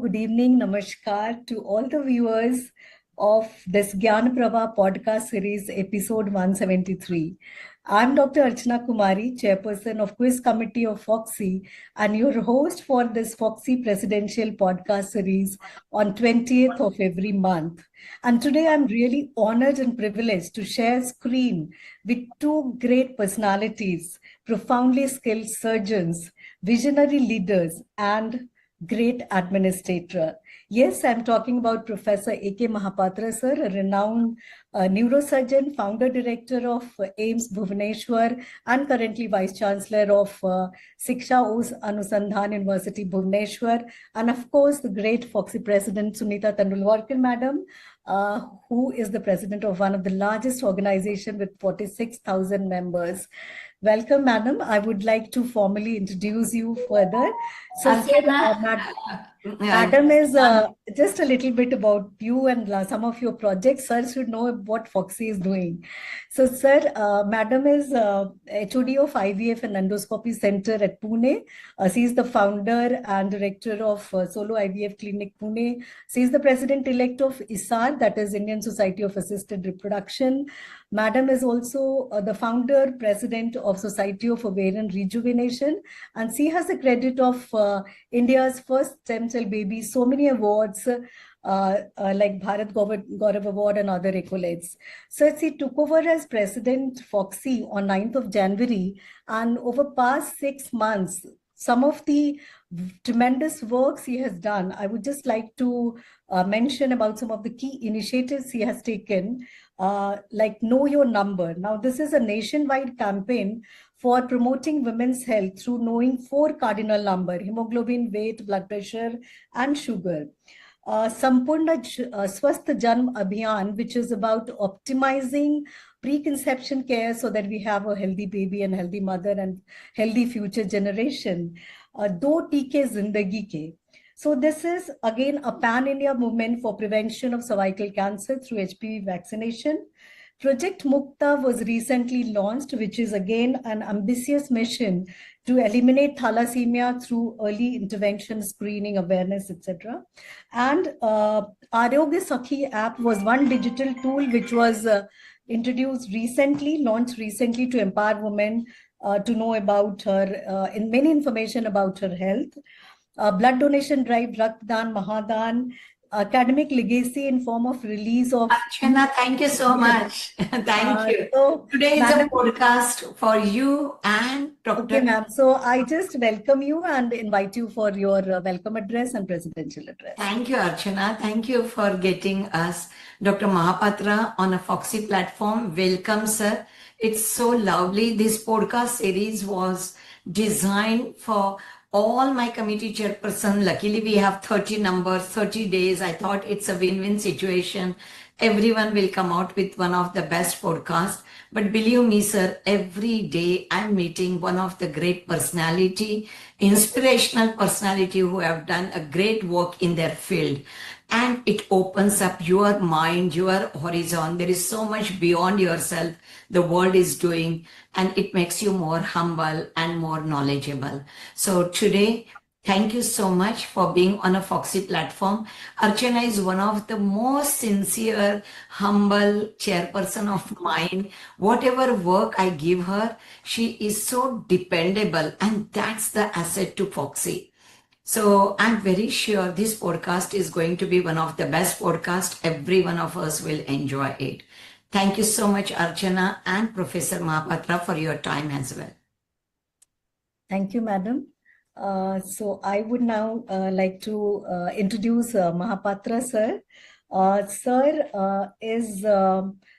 good evening, namaskar to all the viewers of this Gyan Pravah podcast series, episode 173. I'm Dr. Archana Kumari, chairperson of Quiz Committee of Fogsi, and your host for this Fogsi Presidential podcast series on 20th of every month. And today I'm really honored and privileged to share screen with two great personalities, profoundly skilled surgeons, visionary leaders, and great administrator. Yes, I'm talking about Professor A.K. Mahapatra, sir, a renowned neurosurgeon, founder director of AIMS Bhubaneswar, and currently Vice Chancellor of Shiksha Anusandhan University Bhubaneswar, and of course the great Fogsi President Sunita Tandulwadkar, madam, who is the president of one of the largest organizations with 46,000 members. Welcome, madam. I would like to formally introduce you further. So, madam is just a little bit about you and some of your projects. Sir should know what Fogsi is doing. So, sir, madam is HOD of IVF and Endoscopy Center at Pune. She is the founder and director of Solo IVF Clinic Pune. She is the president-elect of ISAR, that is Indian Society of Assisted Reproduction. Madam is also the founder, president of Society of Ovarian Rejuvenation, and she has the credit of India's first stem cell baby, so many awards like Bharat Gaurav Award and other accolades. So she took over as President Fogsi on 9th of January, and over past 6 months, some of the tremendous work he has done. I would just like to mention about some of the key initiatives he has taken, like Know Your Number. Now, this is a nationwide campaign for promoting women's health through knowing 4 cardinal number: hemoglobin, weight, blood pressure, and sugar. Sampurna Swasth Janm Abhiyan, which is about optimizing preconception care so that we have a healthy baby and healthy mother and healthy future generation. Do Teeke Zindagi Ke. So this is again a pan-India movement for prevention of cervical cancer through HPV vaccination. Project Mukta was recently launched, which is again an ambitious mission to eliminate thalassemia through early intervention, screening, awareness, etc. And Arogya Sakhi app was one digital tool which was introduced recently, launched recently to empower women to know about her, many information about her health. Blood donation drive, Raktdan, Mahadan, academic legacy in form of release of... Archana, thank you so much. Thank you. So, today is a podcast for you and Dr. Okay, ma'am. So I just welcome you and invite you for your welcome address and presidential address. Thank you, Archana. Thank you for getting us Dr. Mahapatra on a Fogsi platform. Welcome, sir. It's so lovely. This podcast series was designed for all my committee chairperson. Luckily, we have 30 numbers, 30 days. I thought it's a win-win situation. Everyone will come out with one of the best podcasts. But believe me, sir, every day I'm meeting one of the great personality, inspirational personality who have done a great work in their field. And it opens up your mind, your horizon. There is so much beyond yourself the world is doing, and it makes you more humble and more knowledgeable. So today, thank you so much for being on a Fogsi platform. Archana is one of the most sincere, humble chairperson of mine. Whatever work I give her, she is so dependable, and that's the asset to Fogsi. So I'm very sure this podcast is going to be one of the best podcasts. Every one of us will enjoy it. Thank you so much, Archana and Professor Mahapatra, for your time as well. Thank you, madam. So I would now like to introduce Mahapatra, sir.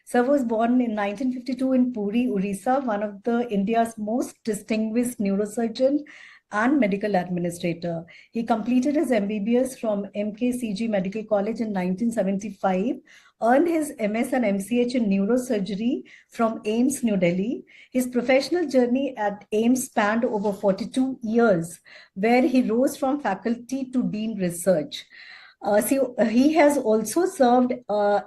Sir was born in 1952 in Puri, Orissa, one of the India's most distinguished neurosurgeon and medical administrator. He completed his MBBS from MKCG Medical College in 1975, earned his MS and MCH in neurosurgery from AIMS, New Delhi. His professional journey at AIMS spanned over 42 years, where he rose from faculty to dean research. He has also served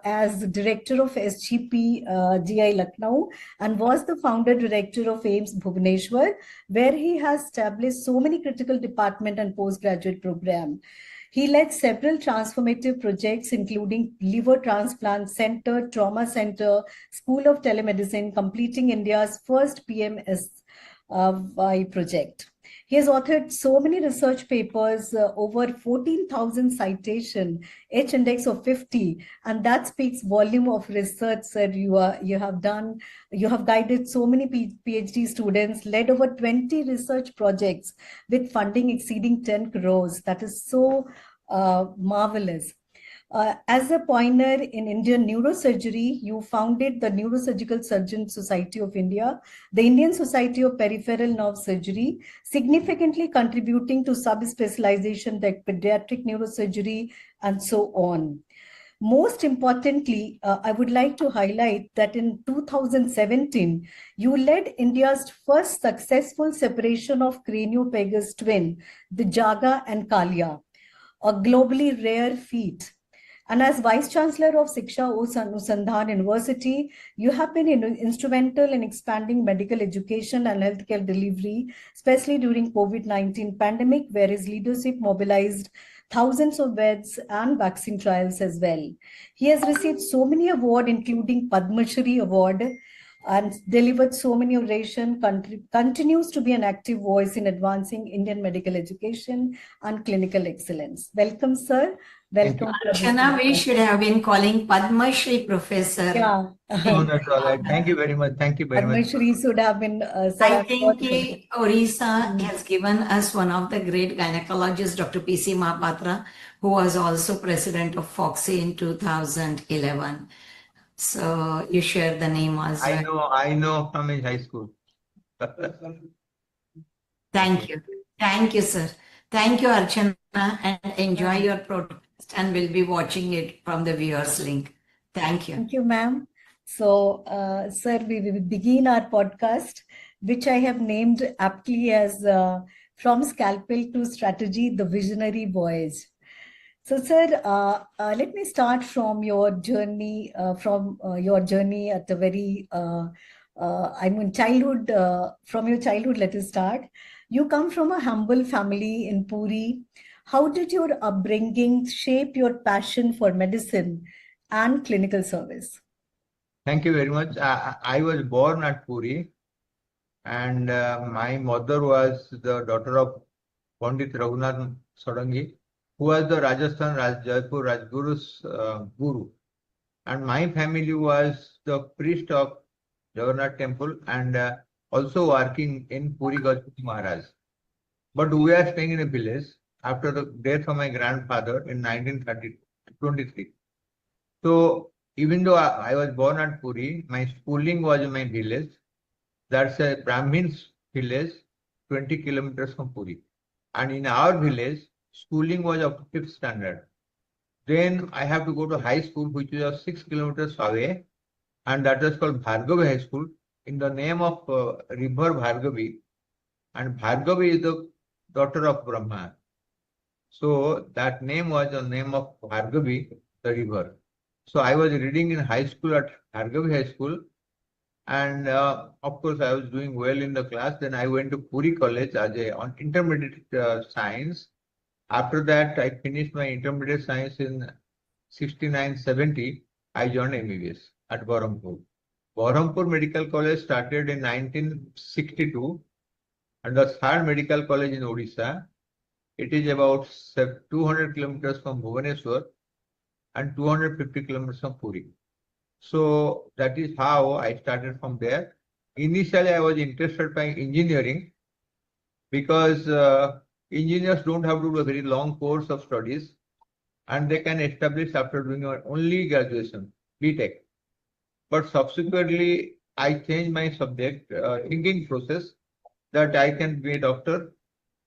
as director of SGP GI Lucknow and was the founder director of AIMS Bhubaneswar, where he has established so many critical department and postgraduate program. He led several transformative projects, including liver transplant center, trauma center, School of Telemedicine, completing India's first PMSY project. He has authored so many research papers, over 14,000 citation, H index of 50, and that speaks volume of research, sir. You have done, you have guided so many PhD students, led over 20 research projects with funding exceeding 10 crores. That is so marvelous. As a pioneer in Indian neurosurgery, you founded the Neurosurgical Surgeon Society of India, the Indian Society of Peripheral Nerve Surgery, significantly contributing to subspecialization like pediatric neurosurgery and so on. Most importantly, I would like to highlight that in 2017, you led India's first successful separation of Cranopagus twin, the Jaga and Kalia, a globally rare feat. And as Vice Chancellor of Shiksha Anusandhan University, you have been instrumental in expanding medical education and healthcare delivery, especially during COVID-19 pandemic, where his leadership mobilized thousands of beds and vaccine trials as well. He has received so many awards, including Padma Shri Award, and delivered so many oration, continues to be an active voice in advancing Indian medical education and clinical excellence. Welcome, sir. Welcome. Archana, we should have been calling Padma Shri Professor. Yeah. No, that's all right. Thank you very much. Thank you very Padma much. Shri should have been. I think Orissa has given us one of the great gynecologists, Dr. P.C. Mahapatra, who was also president of Fogsi in 2011. So you share the name as well. I know from his high school. Thank you. Thank you, sir. Thank you, Archana, and enjoy your podcast, and we'll be watching it from the viewers link. Thank you. Thank you, ma'am. So, sir, we will begin our podcast, which I have named aptly as From Scalpel to Strategy, the Visionary Voyage. So, sir, let me start from your journey, at a very, childhood, from your childhood, let us start. You come from a humble family in Puri. How did your upbringing shape your passion for medicine and clinical service? Thank you very much. I was born at Puri, and my mother was the daughter of Pandit Raghunath Sodangi, who was the Rajasthan Jaipur Rajguru's guru. And my family was the priest of Jagannath Temple and also working in Puri Gajpati Maharaj. But we are staying in a village after the death of my grandfather in 1923. So even though I was born at Puri, my schooling was in my village. That's a Brahmin's village, 20 kilometers from Puri. And in our village, schooling was up to 5th standard. Then I have to go to high school, which is 6 kilometers away, and that is called Bhargavi High School, in the name of river Bhargavi. And Bhargavi is the daughter of Brahma. So that name was the name of Bhargavi, the river. So I was reading in high school at Bhargavi High School, and of course I was doing well in the class. Then I went to Puri College as on intermediate science. After that, I finished my intermediate science in 69-70. I joined MBBS at Berhampur. Berhampur Medical College started in 1962, and the third medical college in Odisha. It is about 200 kilometers from Bhubaneswar and 250 kilometers from Puri. So that is how I started from there. Initially, I was interested by engineering because engineers don't have to do a very long course of studies, and they can establish after doing only graduation, BTech. But subsequently, I changed my subject, thinking process, that I can be a doctor.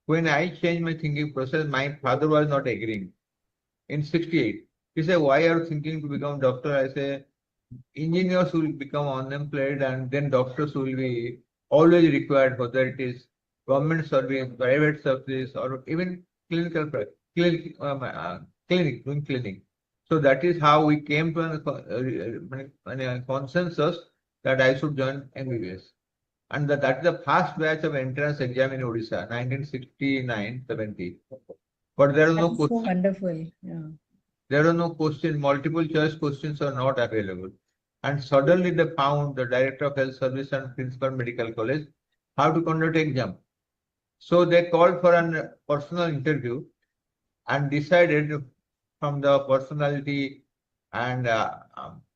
When I changed my thinking process, my father was not agreeing. In 68, he said, "Why are you thinking to become doctor?" I say, "Engineers will become unemployed, and then doctors will be always required, whether it is government service, private service, or even clinic, doing clinic." So that is how we came to a consensus that I should join MBBS. And that is the first batch of entrance exam in Odisha, 1969-70. but there are That no is so questions. wonderful. Yeah. There are no questions. Multiple choice questions are not available. And suddenly they found the director of health service and principal medical college how to conduct exam. So they called for a personal interview and decided from the personality and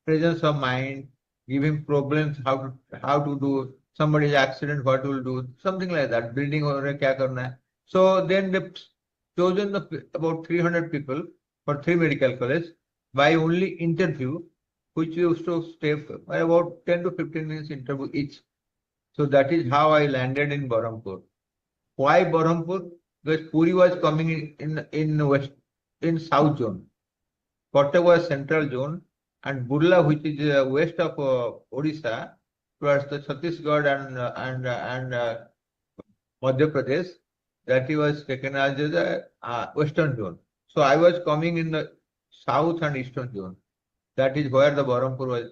presence of mind, giving problems, how to do somebody's accident, what will do, something like that. Building or kya karna hai. So then they chosen about 300 people for 3 medical colleges by only interview, which used to stay for about 10 to 15 minutes interview each. So that is how I landed in Berhampur. Why Berhampur? Because Puri was coming in west, in south zone. Kotak was central zone, and Burla, which is west of Odisha, towards the Chhattisgarh and Madhya Pradesh, that he was taken as the western zone. So I was coming in the south and eastern zone. That is where the Berhampur was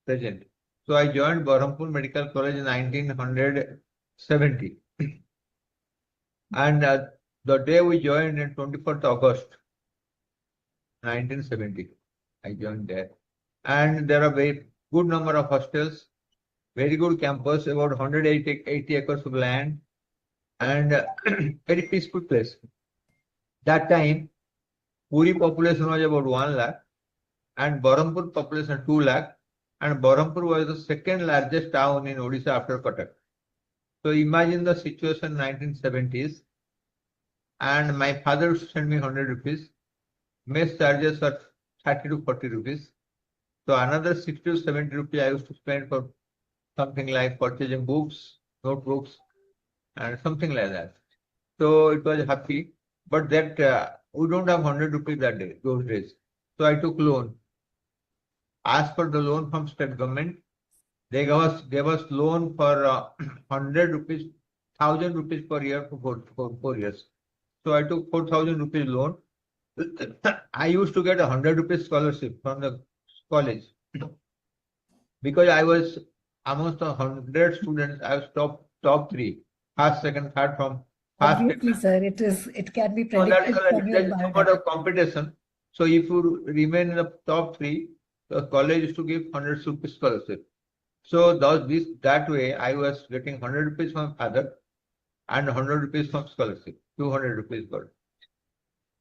present. So I joined Berhampur Medical College in 1970. And the day we joined in 24th August 1970, I joined there. And there are very good number of hostels, very good campus, about 180 acres of land, and very peaceful place. That time, Puri population was about 1 lakh, and Berhampur population 2 lakh, and Berhampur was the second largest town in Odisha after Kotak. So imagine the situation in 1970s, and my father sent me 100 rupees. Mess charges were 30 to 40 rupees. So another 60 to 70 rupees I used to spend for something like purchasing books, notebooks, and something like that. So it was happy, but that we don't have 100 rupees that day, those days. So I took loan. Asked for the loan from state government. They gave us loan for 100 rupees, 1,000 rupees per year for 4 years. So I took 4,000 rupees loan. I used to get 100 rupees scholarship from the college because I was amongst the 100 students. I was top 3, first, second, third from first. Obviously, sir, it can be So predicted from your there's somewhat biodata. of competition. So if you remain in the top 3, the college used to give 100 rupees scholarship. So that way I was getting 100 rupees from father and 100 rupees from scholarship, 200 rupees got.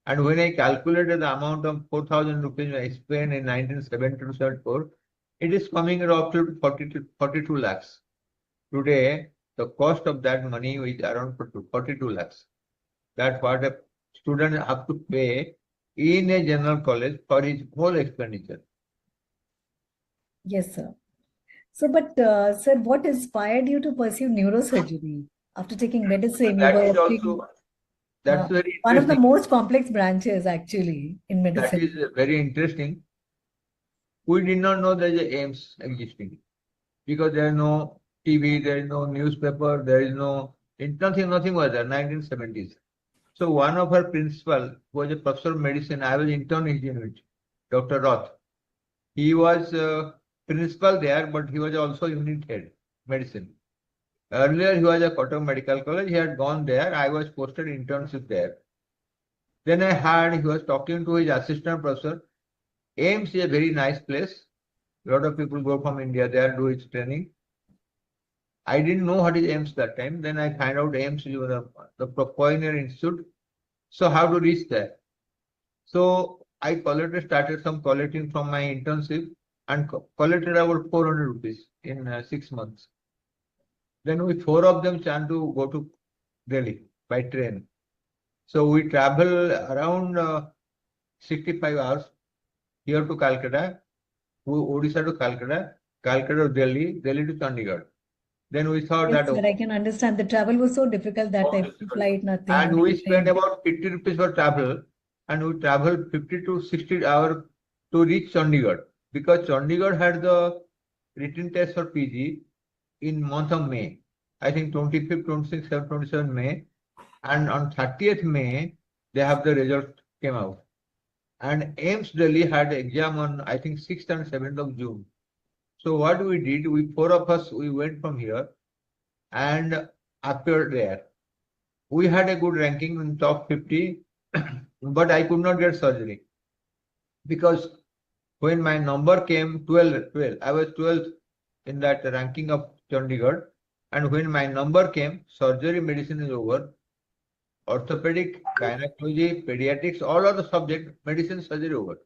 And when I calculated the amount of 4,000 rupees I spent in 1974, it is coming roughly to 42 lakhs. Today, the cost of that money is around 42 lakhs. That's what a student have to pay in a general college for his whole expenditure. Yes, sir. So, but sir, what inspired you to pursue neurosurgery? After taking medicine, you That were is opting also, that's very one of the interesting. most complex branches actually in That medicine. is very interesting. We did not know there is a AIMS existing because there is no TV, there is no newspaper, there is nothing was there, 1970s. So one of our principal was a professor of medicine. I was intern in his unit, Dr. Roth. He was principal there, but he was also unit head, medicine. Earlier, he was a Kotak Medical College. He had gone there. I was posted internship there. Then I heard he was talking to his assistant professor. AIMS is a very nice place. A lot of people go from India there and do its training. I didn't know what is AIMS that time. Then I find out AIMS is the Pioneer Institute. So how to reach there? So I started some collecting from my internship and collected about 400 rupees in 6 months. Then we 4 of them planned to go to Delhi by train. So we travel around 65 hours here to Calcutta, Odisha to Calcutta, Calcutta to Delhi, Delhi to Chandigarh. Then we thought Yes, that sir, I can understand. The travel was so difficult that time. Flight, nothing. and we spent train. about 50 rupees for travel, and we traveled 50 to 60 hours to reach Chandigarh because Chandigarh had the written test for PG in month of May. I think 25th, 26th, 27th May, and on 30th May they have the result came out. And AIMS Delhi had exam on I think 6th and 7th of June. So what we did, 4 of us, we went from here and appeared there. We had a good ranking in top 50 but I could not get surgery because when my number came 12, I was 12th in that ranking of Chandigarh. And when my number came, surgery medicine is over. Orthopedic, gynecology, pediatrics, all of the subject, medicine, surgery over.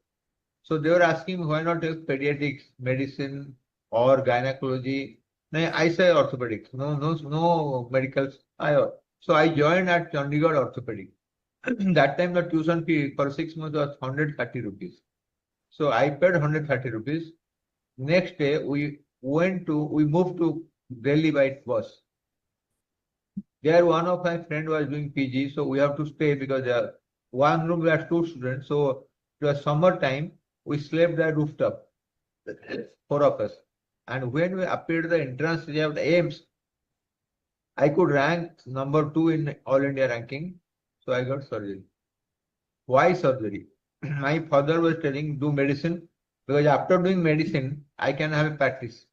So they were asking me, why not take pediatrics, medicine, or gynecology? No, I say orthopedics. No medicals. So I joined at Chandigarh Orthopedic. That time the tuition fee for 6 months was 130 rupees. So I paid 130 rupees. Next day we moved to Delhi by bus. There one of my friend was doing PG, so we have to stay because one room we had 2 students. So it was summer time. We slept at rooftop, 4 of us. And when we appeared the entrance of the AIMS, I could rank number 2 in All India ranking. So I got surgery. Why surgery? My father was telling, do medicine, because after doing medicine, I can have a practice.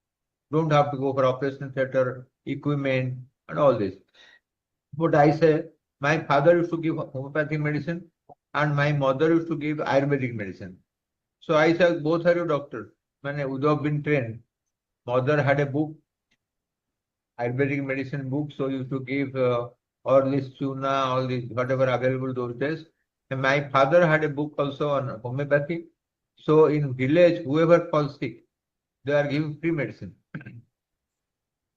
Don't have to go for operation theatre, equipment, and all this. But I say, my father used to give homeopathic medicine, and my mother used to give Ayurvedic medicine. So I said, both are your doctors. When I would have been trained. Mother had a book, Ayurvedic medicine book, so used to give all this tuna, all this whatever available those days. And my father had a book also on homeopathy. So in village, whoever falls sick, they are giving free medicine.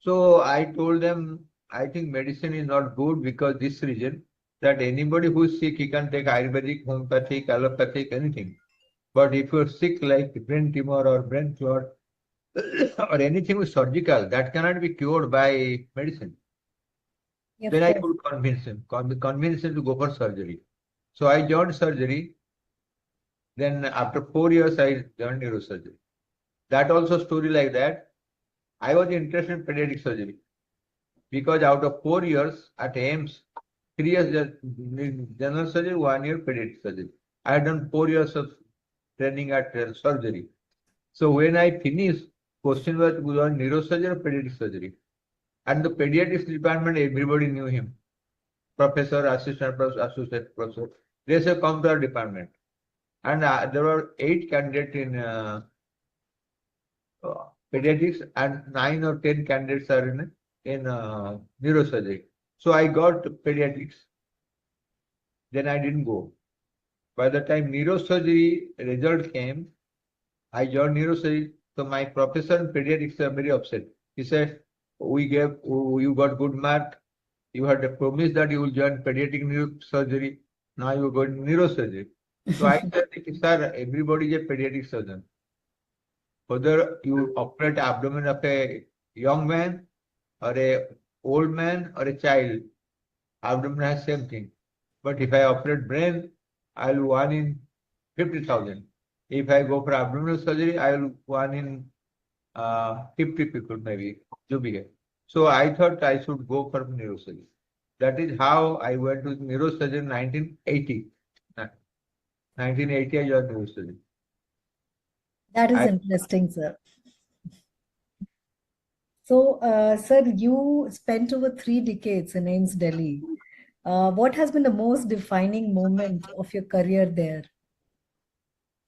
So I told them, I think medicine is not good because this reason that anybody who is sick, he can take Ayurvedic, homeopathic, allopathic, anything. But if you're sick like brain tumor or brain clot or anything with surgical, that cannot be cured by medicine. Yes, Then I sir. could convince him to go for surgery. So I joined surgery. Then after 4 years, I joined neurosurgery. That also story like that. I was interested in pediatric surgery because out of 4 years at AIMS, 3 years general surgery, 1 year pediatric surgery. I had done 4 years of training at surgery. So when I finished, question was on neurosurgery or pediatric surgery. And the pediatrics department, everybody knew him. Professor, assistant professor, associate professor. They said, come to our department. And there were 8 candidates in pediatrics and 9 or 10 candidates are in neurosurgery. So I got pediatrics. Then I didn't go. By the time neurosurgery result came, I joined neurosurgery. So my professor in pediatrics are very upset. He said, you got good mark. You had a promise that you will join pediatric neurosurgery. Now you got neurosurgery. So I said, sir, everybody is a pediatric surgeon. Whether you operate abdomen of a young man or a old man or a child, abdomen has same thing. But if I operate brain, I will 1 in 50,000. If I go for abdominal surgery, I will 1 in 50 people maybe. So I thought I should go for neurosurgery. That is how I went to neurosurgery in 1980. 1980 I joined neurosurgery. That is interesting, sir. So, sir, you spent over 3 decades in AIMS Delhi. What has been the most defining moment of your career there?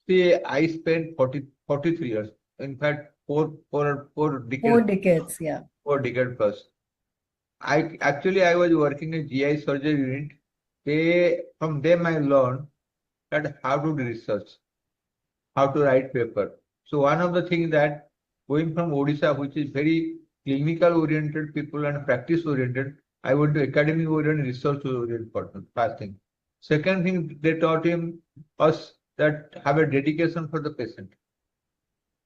See, I spent 43 years. In fact, four decades. 4 decades, yeah. 4 decades plus. I was working in GI surgery unit. From them I learned that how to do research, how to write paper. So one of the things that going from Odisha, which is very clinical oriented people and practice oriented, I went to academic oriented, research oriented person. First thing. Second thing, they taught us that have a dedication for the patient.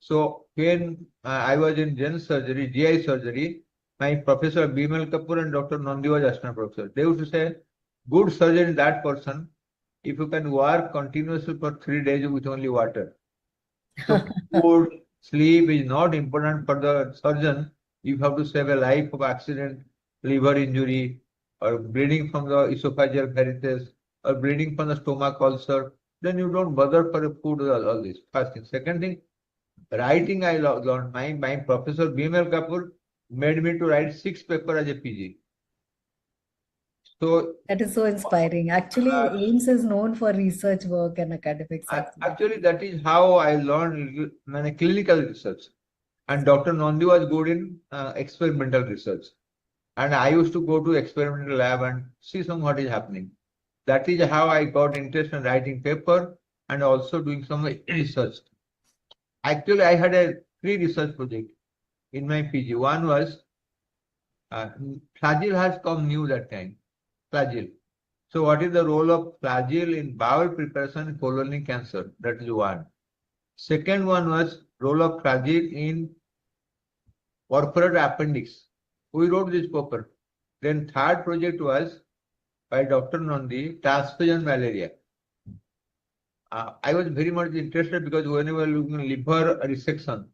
So when I was in general surgery, GI surgery, my professor Bimal Kapoor and Dr. Nandi was assistant professor. They used to say, good surgeon is that person if you can work continuously for 3 days with only water. So food, sleep is not important for the surgeon. You have to save a life of accident, liver injury, or bleeding from the esophageal varices, or bleeding from the stomach ulcer. Then you don't bother for the food or all this. First thing. Second thing, writing I learned. My professor Bimal Kapoor made me to write 6 papers as a PG. So That is so inspiring. Actually, AIMS is known for research work and academics. actually, that is how I learned many clinical research. And Dr. Nandi was good in experimental research. And I used to go to experimental lab and see some what is happening. That is how I got interest in writing paper and also doing some research. Actually, I had three research projects in my PG. One was flagell has come new that time. Flagell. So what is the role of flagell in bowel preparation in colonic cancer? That is one. Second one was role of flagell in perforated appendix. We wrote this paper. Then third project was by Dr. Nandi, transfusion malaria. I was very much interested because when we were looking liver resection,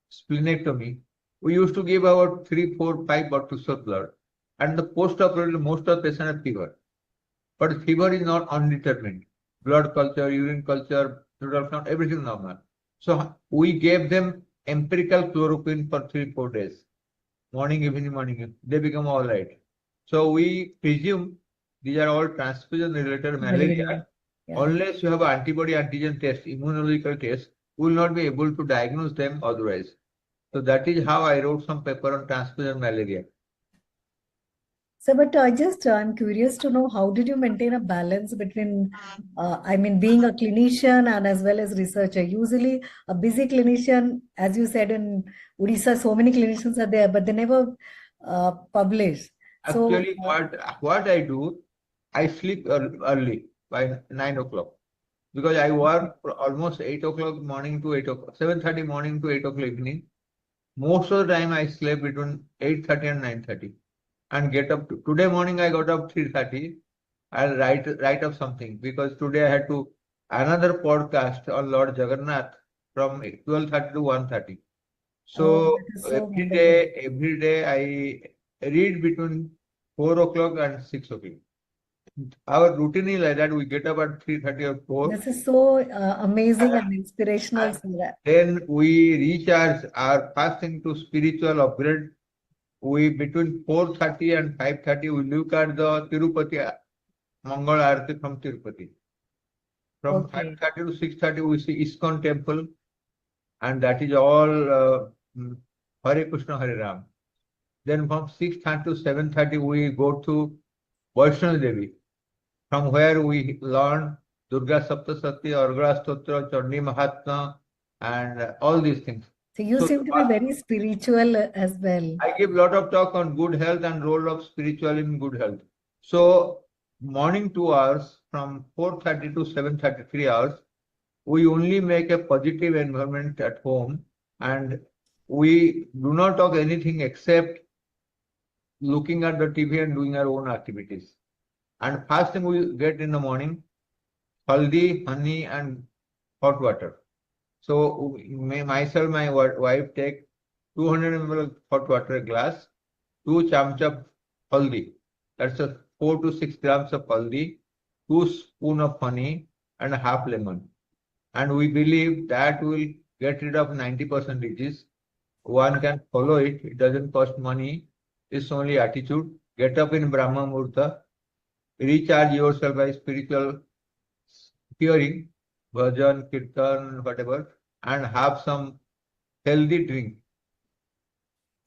splenectomy, we used to give about 3, 4, 5 bottles of blood. And the post-operative, most of the patients have fever. But fever is not undetermined. Blood culture, urine culture, total count, everything normal. So we gave them empirical chloroquine for 3, 4 days. Morning, evening, morning, evening. They become all right. So we presume these are all transfusion related malaria. Yeah. Unless you have antibody antigen test, immunological test, we will not be able to diagnose them otherwise. So that is how I wrote some paper on transfusion malaria. So, but I'm curious to know, how did you maintain a balance between, being a clinician and as well as researcher? Usually a busy clinician, as you said, in Odisha, so many clinicians are there, but they never publish. Actually, what I do, I sleep early by 9 o'clock because I work for almost 8 o'clock morning to 8 o'clock, 7:30 morning to 8 o'clock evening. Most of the time I sleep between 8:30 and 9:30 and get up. Today morning I got up 3:30. I'll write up something because today I had to another podcast on Lord Jagannath from 12:30 to 1:30. So every day I read between 4 o'clock and 6 o'clock. Our routine is like that. We get up at 3:30 or 4. This is so amazing and inspirational. Then we recharge our fasting to spiritual upgrade. We between 4:30 and 5:30 we look at the Tirupati Mangal Aarti from Tirupati. From 5:30 to 6:30 we see ISKCON temple, and that is all Hare Krishna Hare Ram. Then from 6:30 to 7:30 we go to Vaishnav Devi, from where we learn Durga Saptasati, Argra Stotra, Chandi Mahatma, and all these things. So you seem to be very spiritual as well. I give a lot of talk on good health and role of spiritual in good health. So morning 2 hours from 4:30 to 7:30, 3 hours, we only make a positive environment at home, and we do not talk anything except looking at the TV and doing our own activities. And first thing we get in the morning, haldi, honey, and hot water. So myself, my wife take 200 ml of hot water glass, 2 chamcha haldi. That's a 4 to 6 grams of haldi, 2 spoon of honey, and a half lemon. And we believe that will get rid of 90% disease. One can follow it. It doesn't cost money. It's only attitude. Get up in Brahma Murta. Recharge yourself by spiritual hearing, bhajan, kirtan, whatever, and have some healthy drink.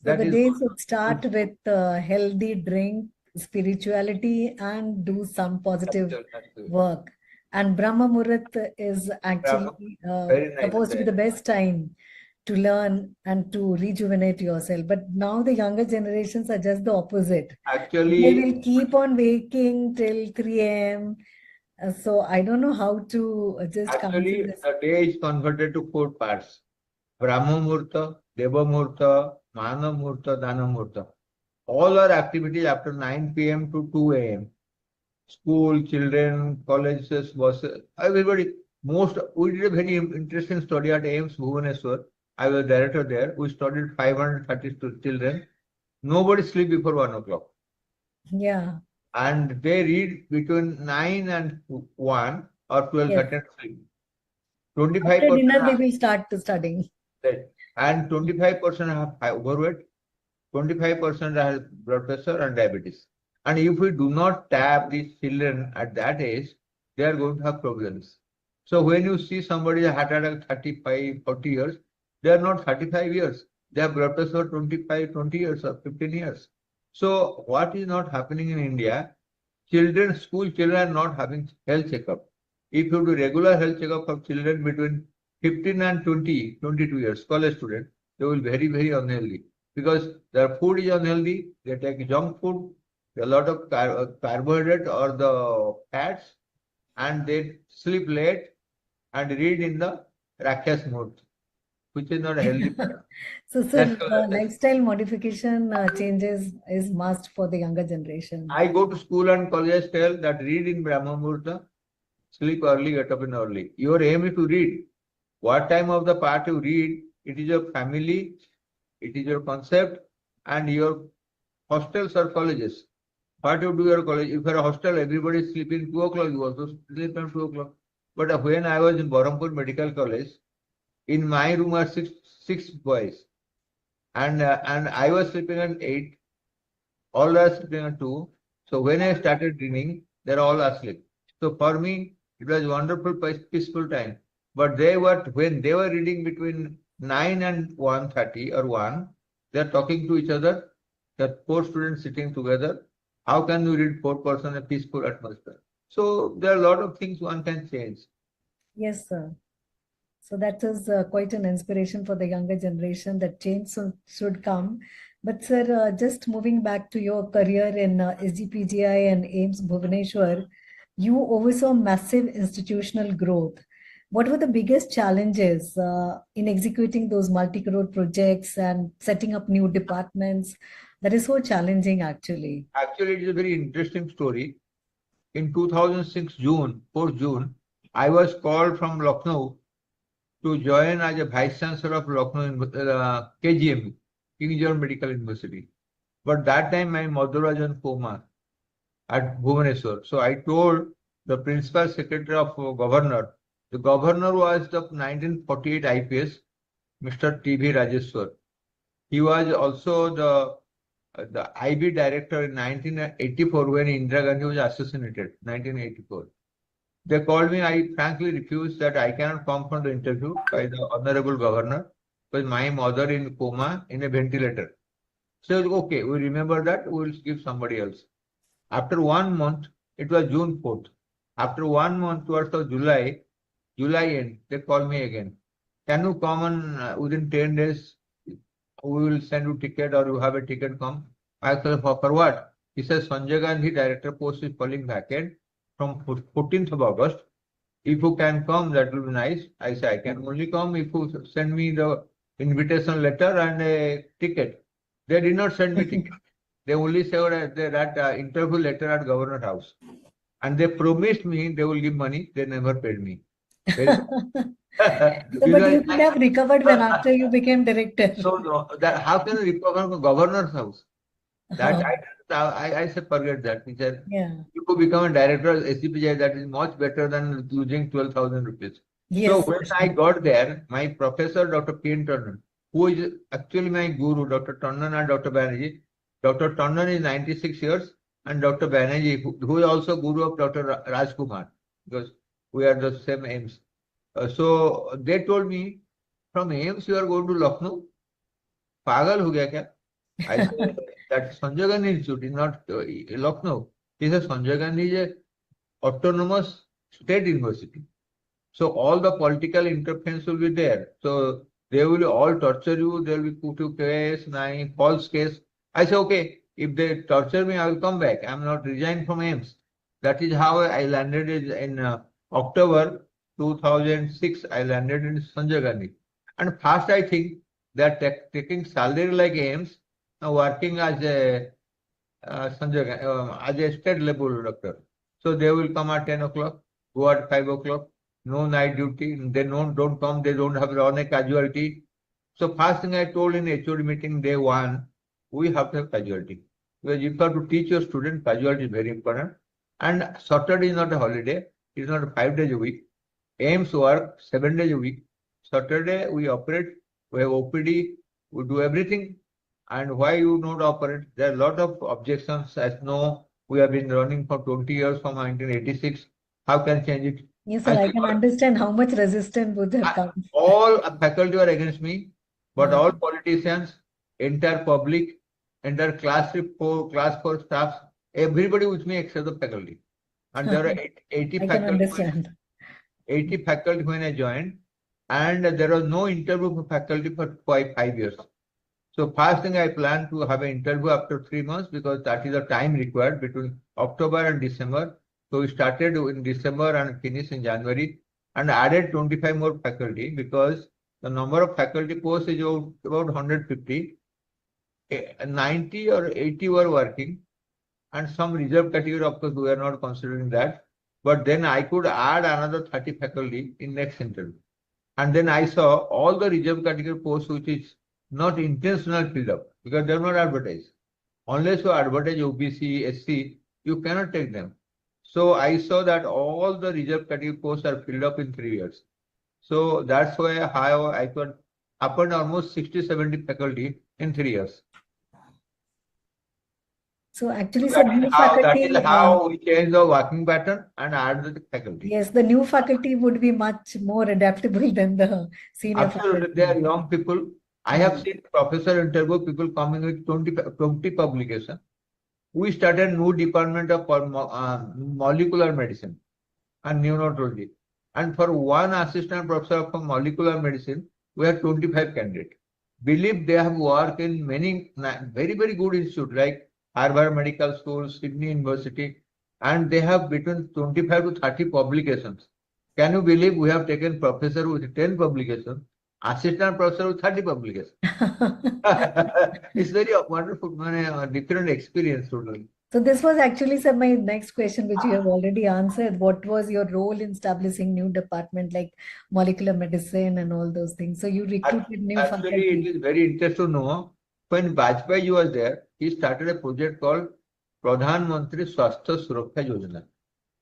So the day should start with healthy drink, spirituality, and do some positive work. And Brahma Muhurat is actually supposed to be the best time to learn and to rejuvenate yourself. But now the younger generations are just the opposite. Actually, they will keep on waking till 3 a.m. So I don't know how to just actually the day is converted to 4 parts: Brahma Murta, Deva Murta, Mana Murta, Dana Murta. All our activities after 9 p.m. to 2 a.m. School, children, colleges, bosses, everybody. We did a very interesting study at AIMS Bhubaneswar. I was director there. We studied 530 children. Nobody sleep before 1 o'clock. Yeah. And they read between 9 and 1 or 12:30 and sleep. 25% after dinner they will start studying. And 25% have overweight, 25% have blood pressure and diabetes. And if we do not tap these children at that age, they are going to have problems. So when you see somebody had attack 35, 40 years, they are not 35 years. They have blood pressure 25, 20 years or 15 years. So what is not happening in India? Children, school children are not having health checkup. If you do regular health checkup of children between 15 and 20, 22 years, college student, they will be very, very unhealthy because their food is unhealthy. They take junk food, a lot of carbohydrate or the fats, and they sleep late and read in the rakias mode, which is not a healthy pattern. So, That's sir, all. lifestyle modification changes is must for the younger generation. I go to school and colleges tell that read in Brahma Muhurta, sleep early, get up in early. Your aim is to read. What time of the part you read, it is your family, it is your concept, and your hostels or colleges. What you do your college, if you're a hostel, everybody is sleeping 2 o'clock, you also sleep at 2 o'clock. But when I was in Berhampur Medical College, in my room are six boys, and I was sleeping at 8. All are sleeping at 2. So when I started reading, they're all asleep. So for me, it was wonderful, peaceful time. But when they were reading between 9 and 1:30 or 1, they're talking to each other. There 4 students sitting together. How can you read 4 persons in a peaceful atmosphere? So there are a lot of things one can change. Yes, sir. So that is quite an inspiration for the younger generation that change should come. But sir, just moving back to your career in SGPGI and AIMS Bhubaneswar, you oversaw massive institutional growth. What were the biggest challenges in executing those multi-crore projects and setting up new departments? That is so challenging, actually. Actually, it is a very interesting story. In 2006 June, 4th June, I was called from Lucknow to join as a Vice Chancellor of Lucknow KGM, King George Medical University. But that time my mother was in coma at Bhubaneswar. So I told the Principal Secretary of Governor. The Governor was the 1948 IPS, Mr. T.V. Rajeshwar. He was also the IB director in 1984 when Indira Gandhi was assassinated, 1984. They called me. I frankly refused that I cannot come for the interview by the Honorable Governor because my mother in coma in a ventilator. So okay, we remember that, we will give somebody else. After 1 month, it was June 4th. After 1 month towards the July end, they called me again. Can you come on within 10 days? We will send you ticket or you have a ticket come. I said, for what? He says, Sanjay Gandhi director post is falling vacant from 14th of August. If you can come, that will be nice. I say, I can only come if you send me the invitation letter and a ticket. They did not send me ticket. They only said that interview letter at Governor House. And they promised me they will give money. They never paid me. But you could have recovered when after you became director. So how can you recover from Governor's house? That I said, forget that. He said, you could become a director of SCPJ, that is much better than losing 12,000 rupees. Yes, so when I got there, my professor, Dr. P.N. Tandon, who is actually my guru, Dr. Tandon and Dr. Banerjee. Dr. Tandon is 96 years and Dr. Banerjee, who is also guru of Dr. Rajkumar, because we are the same aims. So they told me, from AIMS you are going to Lucknow? Pagal ho gaya kya? I said, that Sanjay Gandhi Institute is not Lucknow. He says Sanjay Gandhi is an autonomous state university. So all the political interference will be there. So they will all torture you. They will be put to case, false case. I say, okay, if they torture me, I will come back. I am not resigned from AIMS. That is how I landed in October 2006. I landed in Sanjay Gandhi. And first I think that taking salary like AIMS, working as a as a state level doctor. So they will come at 10 o'clock, go at 5 o'clock, no night duty. They don't come, they don't have on a casualty. So first thing I told in HOD meeting day 1, we have to have casualty. Because if you have to teach your student, casualty is very important. And Saturday is not a holiday, it is not 5 days a week. AIMS work 7 days a week. Saturday we operate, we have OPD, we do everything. And why you not operate? There are a lot of objections as no We have been running for 20 years from 1986. How can change it? Yes, sir, I can understand how much resistance would have come. All faculty were against me, but all politicians, entire public, entire class 4 staffs, everybody with me except the faculty. And there are 80 I can faculty. understand. 80 faculty when I joined, and there was no interview for faculty for 5 years. So first thing I planned to have an interview after 3 months because that is the time required between October and December. So we started in December and finished in January and added 25 more faculty because the number of faculty posts is about 150. 90 or 80 were working and some reserve category, of course, we are not considering that. But then I could add another 30 faculty in next interview. And then I saw all the reserve category posts which is not intentional filled up because they are not advertised. Unless you advertise OBC, SC, you cannot take them. So I saw that all the reserve category posts are filled up in 3 years. So that's why I could happen almost 60-70 faculty in 3 years. So actually, that, new is faculty, that is how we change the working pattern and add the faculty. Yes, the new faculty would be much more adaptable than the senior Absolutely, faculty. they are young people. I have seen professor interview people coming with 20 publications. We started new department of molecular medicine and neonatology. And for one assistant professor for molecular medicine, we have 25 candidates. Believe they have worked in many very, very good institutes like Harvard Medical School, Sydney University, and they have between 25 to 30 publications. Can you believe we have taken professor with 10 publications, assistant professor with 30 publications? It's very wonderful, different experience totally. So this was actually, sir, my next question, which you have already answered. What was your role in establishing new department like molecular medicine and all those things? So you recruited new Actually, faculty. it is very interesting to know. When Vajpayee was there, he started a project called Pradhan Mantri Swasthya Suraksha Yojana.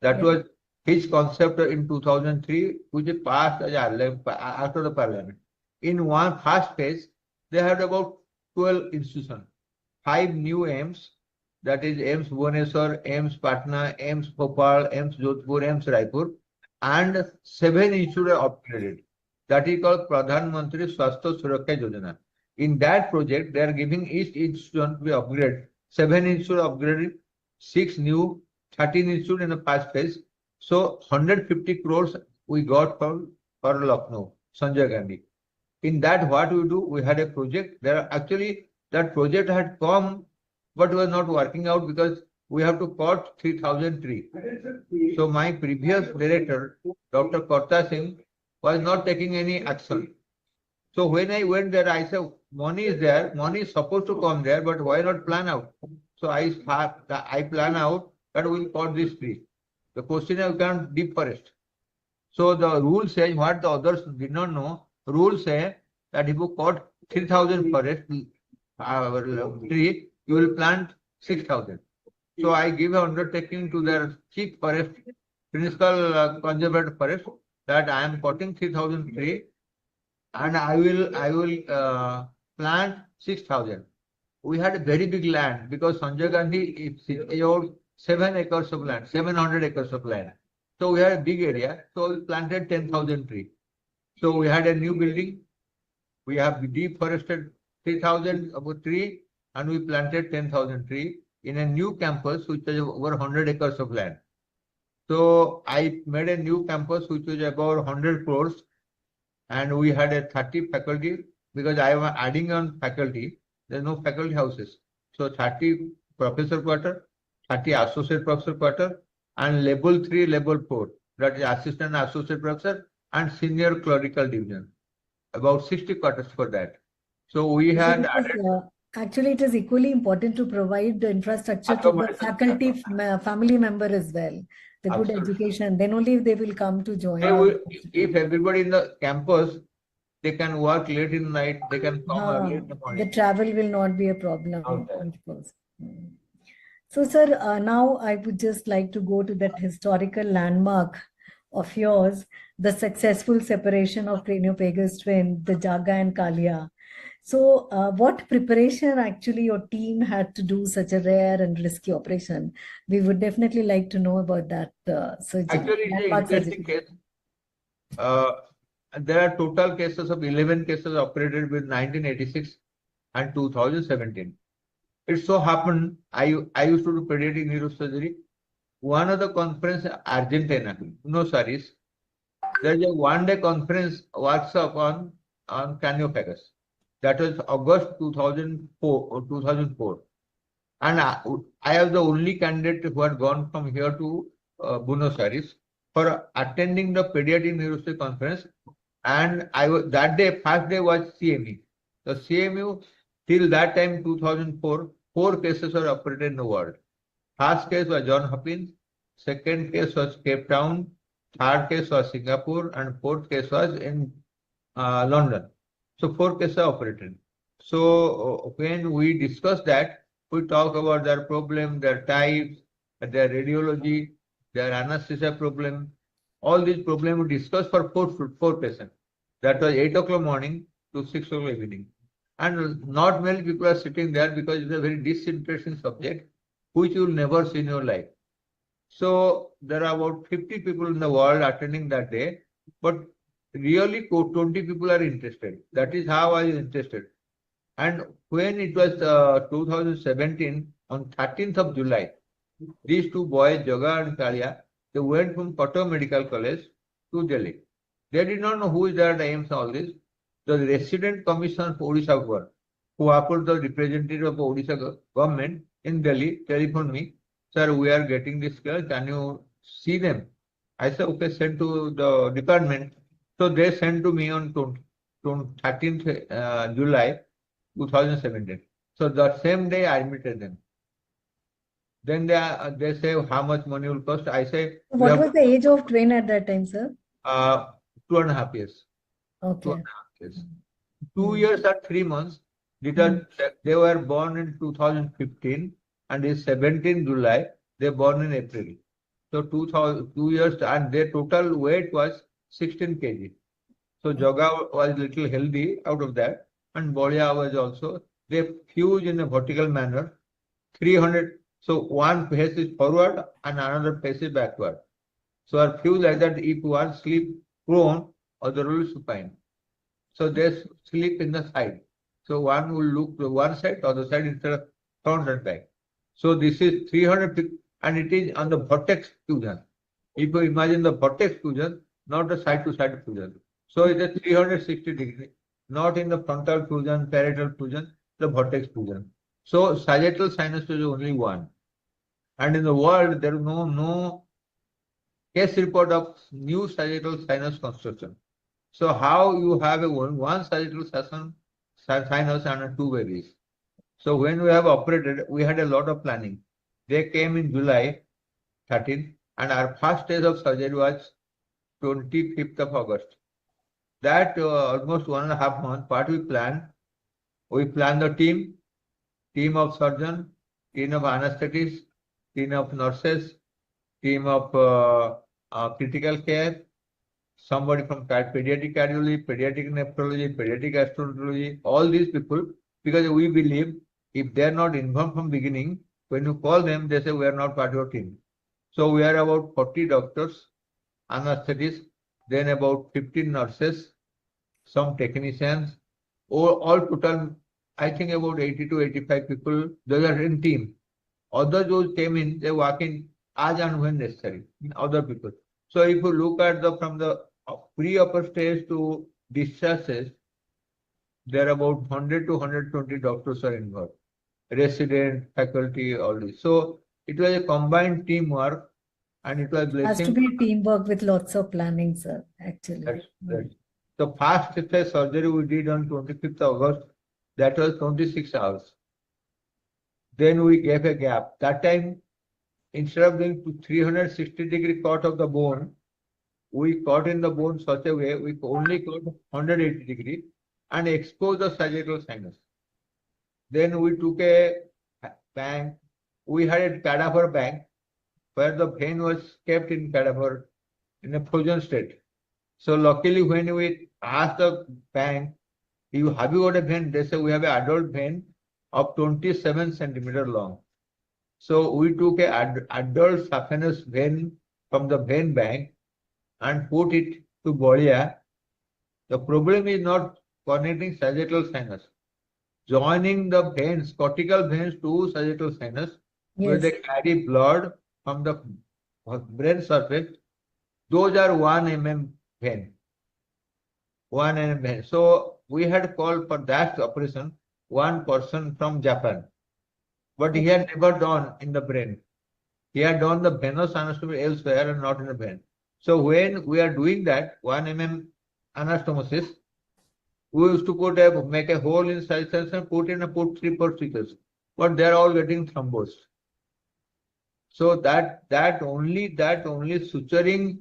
That was his concept in 2003, which passed after the parliament. In one first phase, they had about 12 institutions, 5 new AIMS, that is AIMS Bhubaneswar, AIMS Patna, AIMS Bhopal, AIMS Jodhpur, AIMS Raipur, and 7 institutes are upgraded. That is called Pradhan Mantri Swasthya Suraksha Yojana. In that project, they are giving each institute to be upgraded. 7 institutes upgraded, 6 new, 13 institutes in the past phase. So 150 crores we got for Lucknow, Sanjay Gandhi. In that, what we do, we had a project. Actually, that project had come, but was not working out because we have to cut 3,000 trees. So my previous director, Dr. Karta Singh, was not taking any action. So when I went there, I said, money is there, money is supposed to come there, but why not plan out? So I plan out that we will cut this tree. The question is, you can't deforest. So the rule says, what the others did not know, rule say that if you cut 3,000 forest tree, you will plant 6,000. So I give an undertaking to their chief forest, principal conservator forest, that I am cutting 3,000 tree and I will plant 6,000. We had a very big land because Sanjay Gandhi is about 7 acres of land, 700 acres of land. So we had a big area. So we planted 10,000 trees. So we had a new building. We have deforested 3,000 trees and we planted 10,000 trees in a new campus which is over 100 acres of land. So I made a new campus which was about 100 crores. And we had a 30 faculty because I am adding on faculty. There are no faculty houses. So 30 professor quarter, 30 associate professor quarter, and level 3, level 4. That is assistant associate professor and senior clerical division. About 60 quarters for that. So we had added. Actually, it is equally important to provide the infrastructure to the faculty family member as well. The good education, then only they will come to join. If everybody in the campus, they can work late in the night, they can come early in the morning. The travel will not be a problem. So, sir, now I would just like to go to that historical landmark of yours, the successful separation of Cranopagus twin, the Jaga and Kalia. So, what preparation actually your team had to do such a rare and risky operation? We would definitely like to know about that surgery, Actually, it's an landmark interesting surgery. case. There are total cases of 11 cases operated with 1986 and 2017. It so happened I used to do pediatric neurosurgery. One of the conference Argentina, no sorry, there's a one-day conference workshop on Cranopagus. That was August 2004 or 2004. And I was the only candidate who had gone from here to Buenos Aires for attending the pediatric neurosurgery conference. And I was that day, first day was CME. The CMU till that time, 2004, 4 cases were operated in the world. First case was John Hopkins, second case was Cape Town, third case was Singapore, and fourth case was in London. So 4 cases are operated. So when we discuss that, we talk about their problem, their types, their radiology, their anesthesia problem. All these problems we discuss for four patients. That was 8 o'clock morning to 6 o'clock evening. And not many people are sitting there because it's a very disinteresting subject which you will never see in your life. So there are about 50 people in the world attending that day, but really 20 people are interested. That is how I was interested. And when it was 2017, on 13th of July, these two boys, Jaga and Kalia, they went from Kottayam Medical College to Delhi. They did not know who is there at AIMS all this. The resident commissioner for Odisha, who appointed the representative of Odisha government in Delhi, telephoned me, sir, we are getting this girl, can you see them? I said, okay, send to the department. So they sent to me on 13th July 2017. So the same day I admitted them. Then they say how much money will cost. I say, What was the age of twin at that time, sir? 2.5 years. Okay. 2.5 years. 2 years and 3 months. Because they were born in 2015 and is 17 July. They born in April. So 2 years and their total weight was 16 kg. So Jaga was little healthy out of that, and Bolia was also. They fuse in a vertical manner. 300. So one face is forward and another face is backward. So are fuse like that. If one sleep prone, other will supine. So they sleep in the side. So one will look to one side, other side instead of front and back. So this is 300, and it is on the vertex fusion. If you imagine the vertex fusion, not the side to side fusion. So it is 360 degrees, not in the frontal fusion, parietal fusion, the vertex fusion. So sagittal sinus is only one. And in the world, there is no case report of new sagittal sinus construction. So how you have one sagittal sinus and two babies. So when we have operated, we had a lot of planning. They came in July 13th, and our first day of surgery was 25th of August. That almost 1.5 months, what we planned the team of surgeon, team of anesthetists, team of nurses, team of critical care, somebody from pediatric cardiology, pediatric nephrology, pediatric gastroenterology, all these people, because we believe if they are not informed from beginning, when you call them, they say we are not part of your team. So we are about 40 doctors, anesthetists, then about 15 nurses, some technicians, all total, I think about 80 to 85 people, those are in team. Others who came in, they walk in as and when necessary, other people. So if you look at from the pre-upper stage to discharges, there are about 100 to 120 doctors are involved, resident, faculty, all this. So it was a combined teamwork, and it was blessing. Has to be teamwork with lots of planning, sir, actually. That's the first phase surgery we did on 25th August, that was 26 hours. Then we gave a gap. That time, instead of doing 360-degree cut of the bone, we cut in the bone such a way, we only cut 180 degree and exposed the sagittal sinus. Then we took a bank. We had a cadaver bank where the vein was kept in cadaver in a frozen state. So luckily when we asked the bank, have you got a vein? They say we have an adult vein of 27 centimeter long. So we took a adult saphenous vein from the vein bank and put it to Bolia. The problem is not connecting sagittal sinus, joining the veins, cortical veins to sagittal sinus, where Yes. they carry blood from the brain surface. Those are 1 mm vein. 1 mm vein. So we had called for that operation one person from Japan, but he had never done in the brain. He had done the venous anastomy elsewhere and not in the brain. So when we are doing that 1 mm anastomosis, we used to make a hole in sagittal and put 3-4 stitches, but they are all getting thrombosed. So that only suturing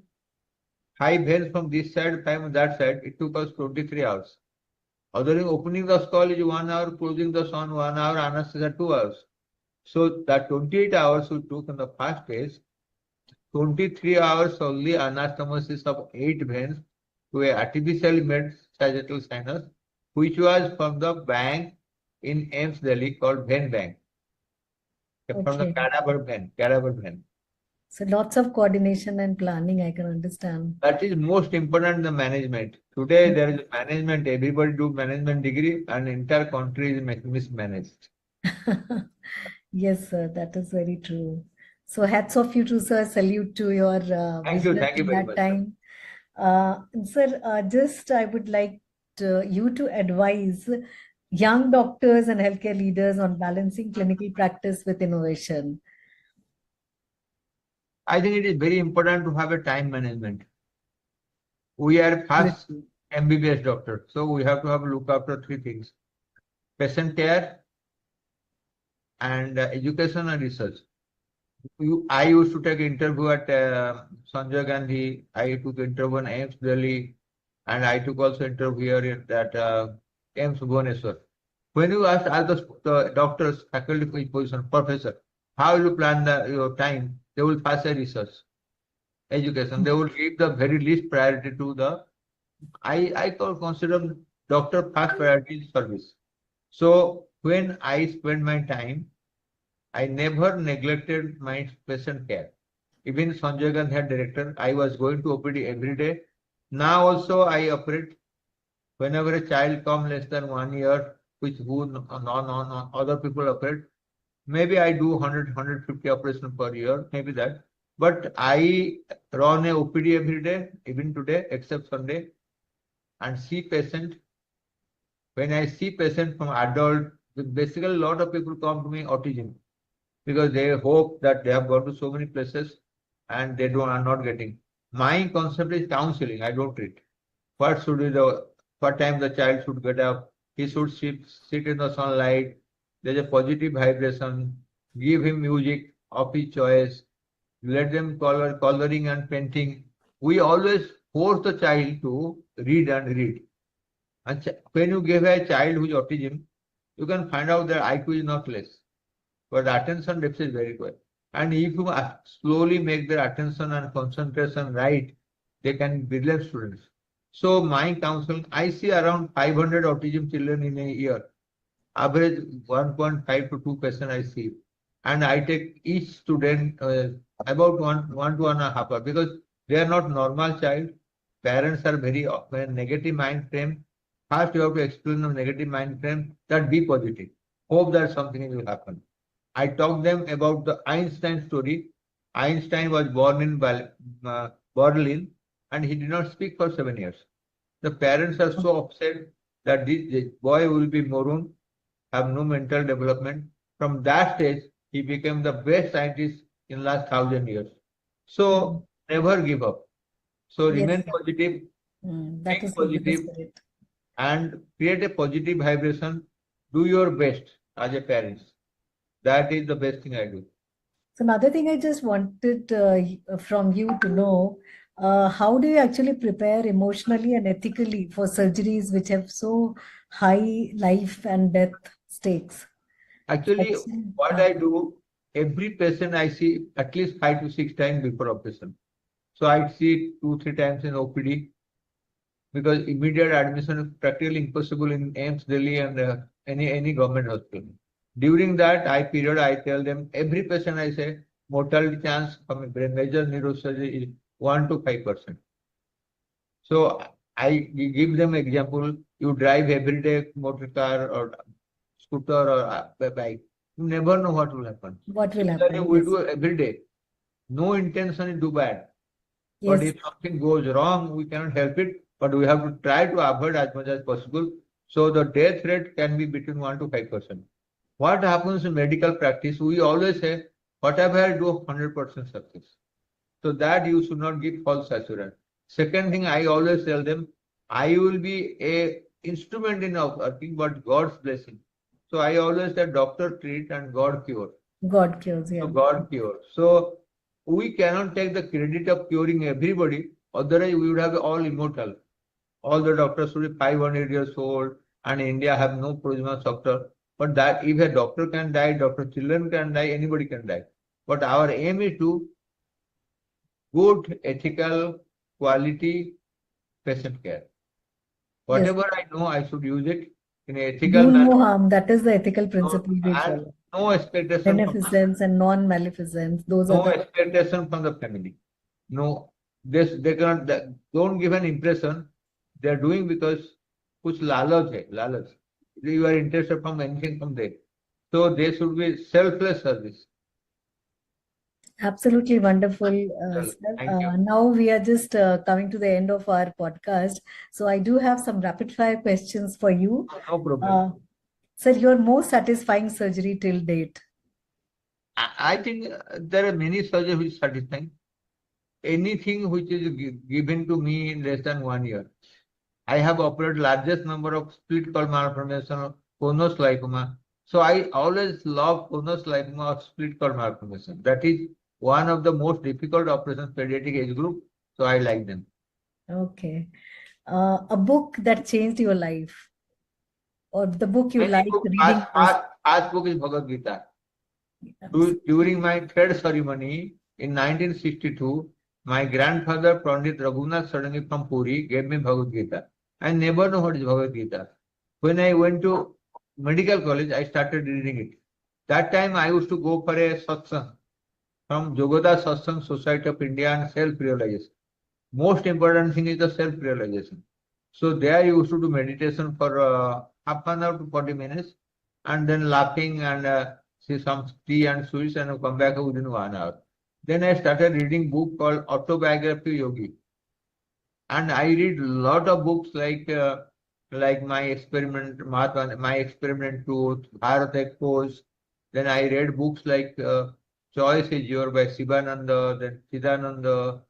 5 veins from this side, 5 on that side, it took us 23 hours. Other than opening the skull is 1 hour, closing the sun 1 hour, anesthesia 2 hours. So that 28 hours we took in the first phase, 23 hours only anastomosis of 8 veins to a artificially made sagittal sinus, which was from the bank in AIMS Delhi called vein bank. From the cadaver vein. So lots of coordination and planning, I can understand. That is most important in the management. Today there is management, everybody do management degree and entire country is mismanaged. Yes, sir, that is very true. So hats off you to sir, salute to your Thank you vision very at that much. time. Sir, just I would like you to advise young doctors and healthcare leaders on balancing clinical practice with innovation. I think it is very important to have a time management. We are first MBBS doctor, so we have to have a look after 3 things: patient care and education and research. I used to take interview at Sanjay Gandhi. I took interview in AIMS Delhi, and I took also interview here at AIMS Bhubaneswar. When you ask the doctors, faculty position, professor, how you plan your time, they will first say research, education. They will give the very least priority to the. I consider doctor first priority service. So when I spend my time, I never neglected my patient care. Even Sanjay Gandhi had director, I was going to OPD every day. Now also I operate whenever a child comes less than 1 year, which other people operate. Maybe I do 100-150 operations per year, maybe that. But I run a OPD every day, even today, except Sunday, and see patient. When I see patient from adult, basically a lot of people come to me autism because they hope that they have gone to so many places and they are not getting. My concept is counseling. I don't treat. What time the child should get up? He should sit in the sunlight. There's a positive vibration. Give him music of his choice. Let them coloring and painting. We always force the child to read and read. And when you give a child who is autism, you can find out that IQ is not less, but attention deficit is very good. And if you slowly make their attention and concentration right, they can be brilliant students. So my counsel, I see around 500 autism children in a year. Average 1.5 to 2 percent I see. And I take each student about one to 1.5 hours because they are not normal child. Parents are very negative mind frame. First you have to explain the negative mind frame that be positive. Hope that something will happen. I talk them about the Einstein story. Einstein was born in Berlin and he did not speak for 7 years. The parents are so upset that this boy will be maroon, have no mental development. From that stage, he became the best scientist in last 1,000 years. So never give up. So remain positive, That is positive, and create a positive vibration. Do your best as a parent. That is the best thing I do. So another thing I just wanted from you to know, how do you actually prepare emotionally and ethically for surgeries which have so high life and death stakes? Actually, what I do, every patient I see at least 5 to 6 times before operation. So I see 2-3 times in OPD. because immediate admission is practically impossible in AIMS Delhi and any government hospital. During that period, I tell them, every patient I say, mortality chance from a major neurosurgery is 1 to 5%. So I give them example. You drive every day motor car or scooter or bike. You never know what will happen. What will Similarly, happen? we Yes. do every day. No intention is do bad. Yes. But if something goes wrong, we cannot help it. But we have to try to avoid as much as possible. So the death rate can be between 1 to 5%. What happens in medical practice? We always say, whatever I do, 100% success. So that you should not give false assurance. Second thing, I always tell them, I will be a instrument in working, but God's blessing. So I always say, doctor treat and God cure. God cures, yeah. So God cure. So we cannot take the credit of curing everybody. Otherwise, we would have all immortal. All the doctors would be 500 years old, and India have no progenitor doctor. But that if a doctor can die, doctor children can die, anybody can die. But our aim is to good, ethical, quality patient care. Whatever I know, I should use it in an ethical Do manner. no harm. That is the ethical principle we And follow. no expectation from, Beneficence and non-maleficence. Those no are the expectation from the family. No, they cannot. Don't give an impression they are doing because kuch lalach hai, lalach. You are interested from anything from there. So they should be selfless service. absolutely wonderful, Well, sir. thank you. Now we are just coming to the end of our podcast. So I do have some rapid fire questions for you. No problem. Sir, your most satisfying surgery till date? I think there are many surgeries which satisfying. Anything which is given to me in less than 1 year. I have operated largest number of split cord malformation, conus lipoma. So I always love conus lipoma or split cord malformation. That is one of the most difficult operations pediatric age group. So I like them. Okay. A book that changed your life, or the book you Many liked books. reading? First book is Bhagavad Gita. During my third ceremony in 1962, my grandfather Pandit Raghunath Sarangi from Puri gave me Bhagavad Gita. I never know what is Bhagavad Gita. When I went to medical college, I started reading it. That time I used to go for a satsang from Jogoda Satsang Society of India and self-realization. Most important thing is the self-realization. So there you used to do meditation for half an hour to 40 minutes and then laughing and see some tea and sweets and come back within 1 hour. Then I started reading book called Autobiography Yogi. And I read a lot of books like My Experiment, Mahatma, My Experiment Truth, Bharat Expose. Then I read books like Choice is Your by Sivananda, then Chidananda.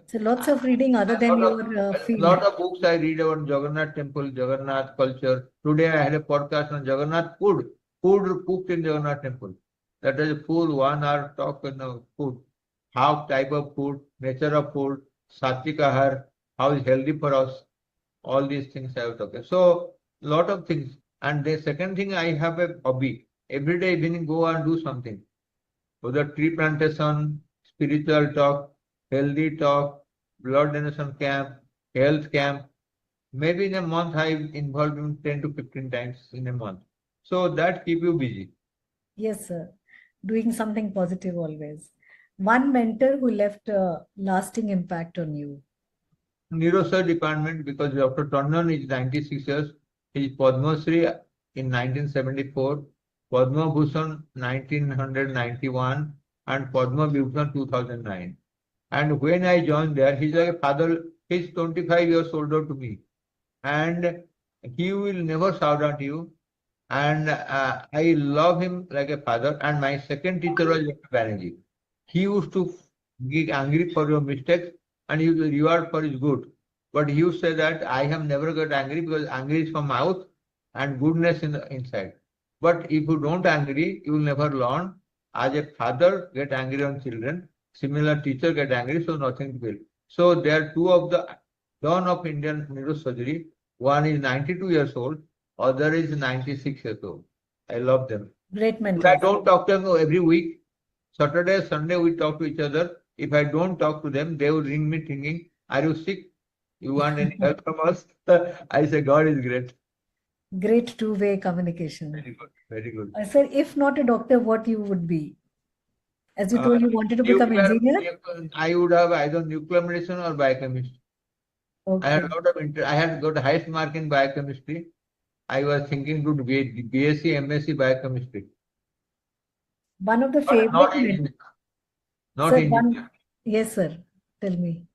So lots of reading other than your field. Lot of books I read about Jagannath temple, Jagannath culture. Today I had a podcast on Jagannath food cooked in Jagannath temple. That is a full 1 hour talk on food. How type of food, nature of food, sattvic ahar, how is healthy for us. All these things I have talked. So lot of things. And the second thing, I have a hobby. Every day evening go and do something. Whether tree plantation, spiritual talk, healthy talk, blood donation camp, health camp. Maybe in a month I involve in 10 to 15 times in a month. So that keep you busy. Yes, sir. Doing something positive always. One mentor who left a lasting impact on you? Neurosurgery department, because Dr. Tandon is 96 years. He is Padma Shri in 1974, Padma Bhushan 1991, and Padma Vibhushan 2009. And when I joined there, he's like a father. He's 25 years older to me, and he will never shout at you. And I love him like a father. And my second teacher was Dr. Banerjee. He used to get angry for your mistakes and he will reward for his good. But he used to say that I have never got angry because angry is from mouth and goodness in the inside. But if you don't angry, you will never learn. As a father get angry on children, similar teacher get angry, so nothing will. So there are two of the dawn of Indian neurosurgery. One is 92 years old, other is 96 years old. I love them. Great If mentor. I don't talk to them every week, Saturday, Sunday we talk to each other. If I don't talk to them, they will ring me thinking, are you sick? You want any help from us? I say, God is great. Great two-way communication. Very good. Very good. Sir, if not a doctor, what you would be? As you told, you wanted to become engineer? I would have either nuclear medicine or biochemistry. Okay. I had a lot of interest. I had got highest mark in biochemistry. I was thinking to do BSc, MSc biochemistry. One of the But favorite. not engineer. Not Sir, engineer. Yes, sir. Tell me.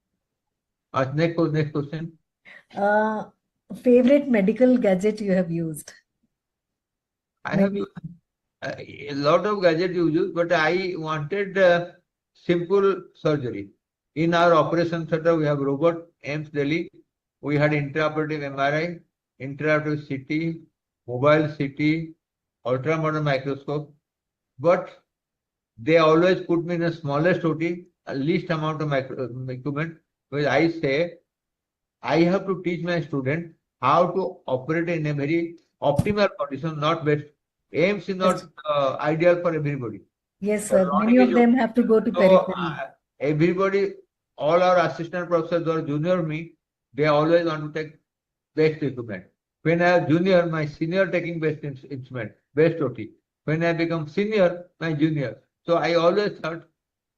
Next question. Favorite medical gadget you have used? I have used a lot of gadget you use, but I wanted simple surgery. In our operation theatre, we have robot, AIMS Delhi. We had intraoperative MRI, intraoperative CT, mobile CT, ultramodern microscope. But they always put me in the smallest OT, least amount of equipment, because I say I have to teach my student how to operate in a very optimal condition, not best. AIMS is not ideal for everybody. Yes, sir. Many of them have to go to periphery. Everybody, all our assistant professors or junior me, they always want to take best equipment. When I was junior, my senior taking best instrument, best OT. When I become senior, my junior. So I always thought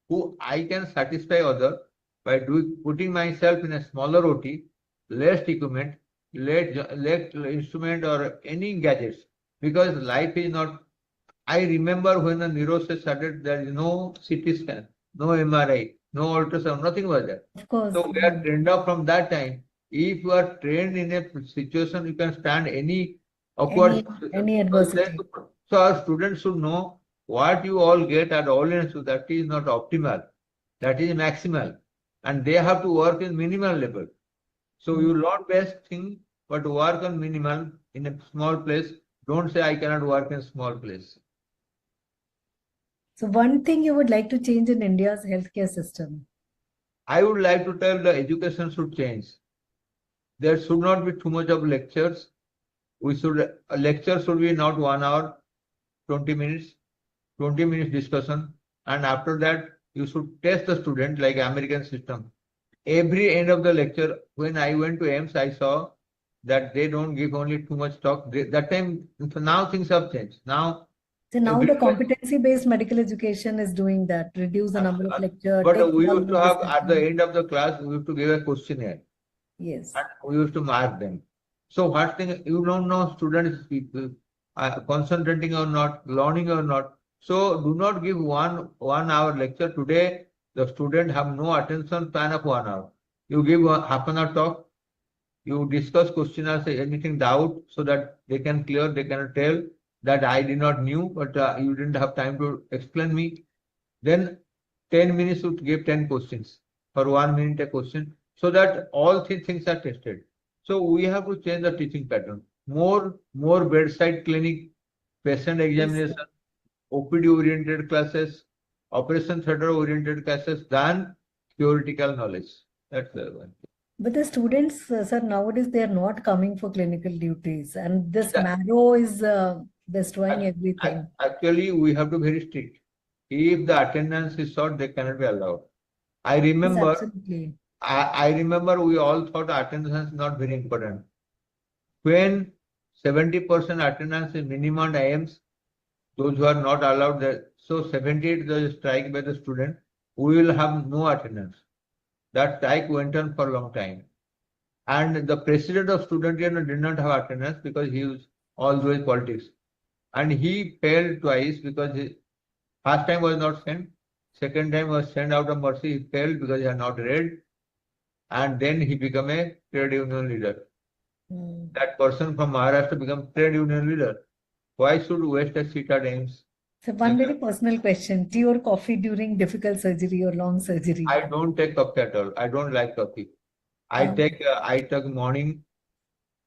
who I can satisfy other by putting myself in a smaller OT, less equipment, less instrument or any gadgets. Because life is not. I remember when the neurosurgery started, there is no CT scan, no MRI, no ultrasound, nothing was there. Of course. So we are trained up from that time. If you are trained in a situation, you can stand any awkward any adversity. So our students should know what you all get at all institutes. That is not optimal. That is maximal. And they have to work in minimal level. So you learn best thing, but work on minimal in a small place. Don't say I cannot work in a small place. So one thing you would like to change in India's healthcare system? I would like to tell the education should change. There should not be too much of lectures. A lecture should be not 1 hour, 20 minutes, 20 minutes discussion. And after that, you should test the student like American system. Every end of the lecture, when I went to AIMS, I saw that they don't give only too much talk. That time, now things have changed. Now, so now the competency-based medical education is doing that, reduce the number of lectures. But we used to have, at the end of the class, we used to give a questionnaire. Yes. And we used to mark them. So what thing, you don't know students concentrating or not, learning or not. So do not give one hour lecture. Today, the student have no attention span of 1 hour. You give half an hour talk. You discuss questionnaires, anything doubt, so that they can clear, they can tell that I did not knew, but you didn't have time to explain me. Then 10 minutes to give 10 questions. For 1 minute a question, so that all things are tested. So we have to change the teaching pattern. More bedside clinic, patient examination, OPD oriented classes, operation theatre oriented classes than theoretical knowledge. That's the one. But the students, sir, nowadays they are not coming for clinical duties, and this marrow is destroying everything. Actually, we have to be very strict. If the attendance is short, they cannot be allowed. I remember. Yes, absolutely. I remember we all thought attendance is not very important. When 70% attendance is minimum AIMS, those who are not allowed there, so 78 is strike by the student, we will have no attendance. That strike went on for a long time. And the president of student union did not have attendance because he was always politics. And he failed twice because his first time was not sent, second time was sent out of mercy, he failed because he had not read. And then he became a trade union leader. That person from Maharashtra became trade union leader. Why should waste a seat at AIMS? So one very personal question: tea or coffee during difficult surgery or long surgery? I don't take coffee at all. I don't like coffee. I take morning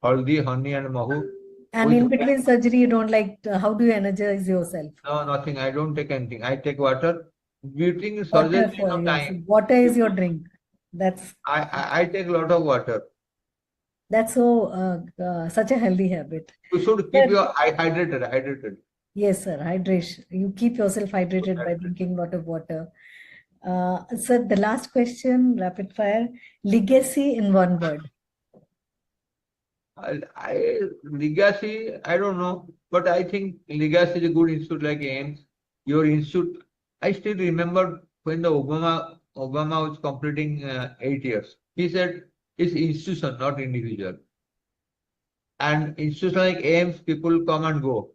haldi, honey, and mahu. And in between surgery, you don't like? How do you energize yourself? No, nothing. I don't take anything. I take water. During surgery, time. Water is your drink. That's. I take a lot of water. That's so such a healthy habit. You should keep your hydrated. Yes, sir. Hydration. You keep yourself hydrated by drinking a lot of water. Sir, the last question, rapid fire. Legacy in one word. Legacy, I don't know, but I think Legacy is a good institute like AIMS. Your institute, I still remember when the Obama was completing 8 years. He said it's institution, not individual. And institution like AIMS, people come and go.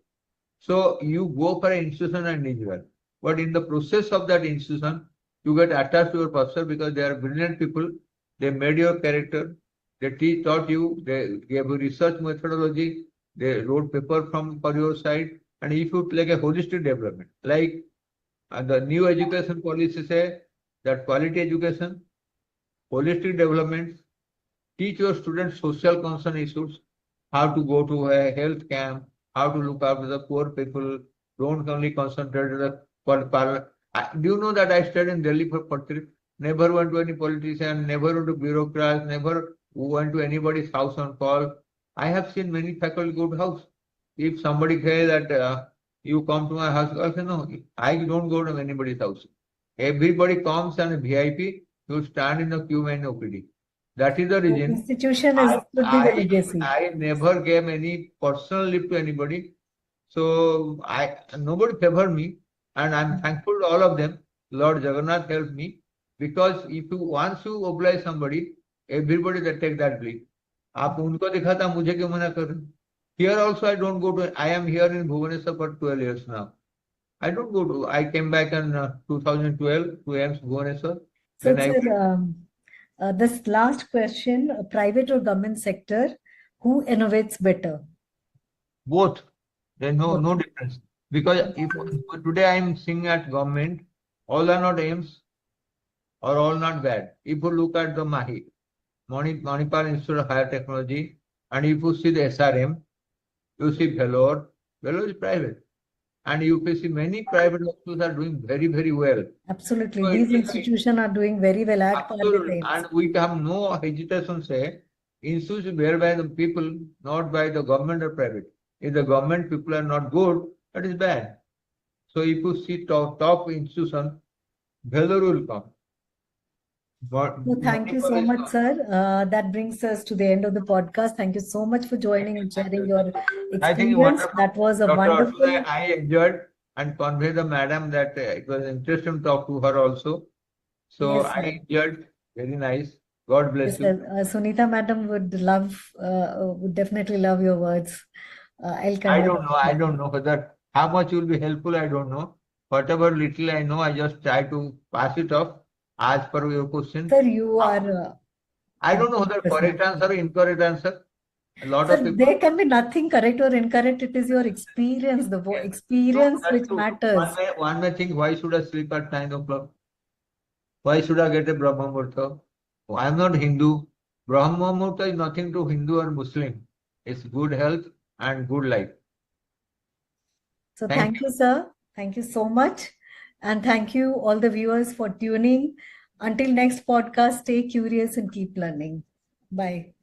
So you go for an institution and individual. But in the process of that institution, you get attached to your professor because they are brilliant people. They made your character. They taught you. They gave you research methodology. They wrote paper for your side. And if you like a holistic development, like the new education policy say that quality education, holistic development, teach your students social concern issues, how to go to a health camp, how to look after the poor people, don't only concentrate on the do you know that I stayed in Delhi for 40, never went to any politician, never went to bureaucrats, never went to anybody's house on call. I have seen many faculty go to house. If somebody says that you come to my house, I say no, I don't go to anybody's house. Everybody comes and VIP, you stand in the queue and OPD. That is the reason. Institution should be the legacy. I never gave any personal leave to anybody. So nobody favored me, and I'm thankful to all of them. Lord Jagannath helped me, because once you oblige somebody, everybody that take that leave. आप उनको दिखाता मुझे क्यों मना कर रहे? Here also I don't go to. I am here in Bhubaneswar for 12 years now. I don't go to. I came back in 2012 to AIMS Bhubaneswar. So, sir, this last question: private or government sector, who innovates better? Both. There's no difference. Because if today I am seeing at government, all are not AIMS or all not bad. If you look at the MAHI, Manipal Institute of Higher Technology, and if you see the SRM, you see Vellore is private. And you see many private hospitals are doing very, very well. Absolutely. So these institutions are doing very well at absolutely. And we have no hesitation say, institutions where by the people, not by the government or private. If the government people are not good, that is bad. So if you see top institution, Vellore will come. Well, thank you so much, sir. That brings us to the end of the podcast. Thank you so much for joining and sharing your experience. That was a wonderful. I enjoyed and convey the madam that it was interesting to talk to her also. So yes, I enjoyed. Very nice. God bless you. Sunita madam would definitely love your words. I don't know whether how much will be helpful. I don't know. Whatever little I know, I just try to pass it off. As per your question, sir, you are. I don't know whether correct answer or incorrect answer. A lot of people. There can be nothing correct or incorrect. It is your experience, the experience which matters. One may think, why should I sleep at 9 o'clock? Why should I get a Brahma Muhurta? I am not Hindu. Brahma Muhurta is nothing to Hindu or Muslim. It's good health and good life. So thank you, sir. Thank you so much. And thank you all the viewers for tuning. Until next podcast, stay curious and keep learning. Bye.